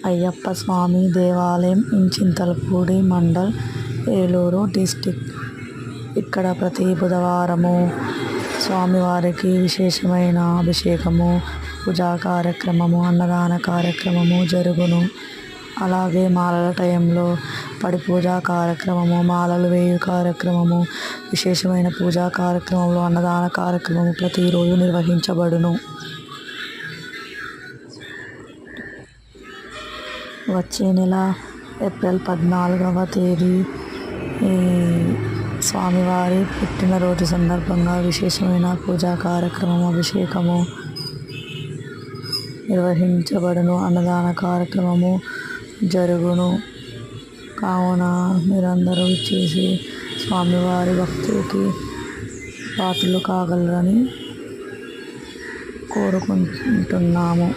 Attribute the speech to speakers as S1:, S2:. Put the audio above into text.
S1: అయ్యప్ప స్వామి దేవాలయం ఇంచింతలపూడి మండల్, ఏలూరు డిస్టిక్. ఇక్కడ ప్రతి బుధవారము స్వామివారికి విశేషమైన అభిషేకము, పూజా కార్యక్రమము, అన్నదాన కార్యక్రమము జరుగును. అలాగే మాలల టైంలో పడి పూజా కార్యక్రమము, మాలలు వేయు కార్యక్రమము, విశేషమైన పూజా కార్యక్రమంలో అన్నదాన కార్యక్రమము ప్రతిరోజు నిర్వహించబడును. వచ్చే నెల ఏప్రిల్ 14వ తేదీ స్వామివారి పుట్టినరోజు సందర్భంగా విశేషమైన పూజా కార్యక్రమము, అభిషేకము నిర్వహించబడును. అన్నదాన కార్యక్రమము జరుగును. కావున మీరందరూ ఇచ్చేసి స్వామివారి భక్తికి పాత్రలు కాగలరని కోరుకుంటున్నాము.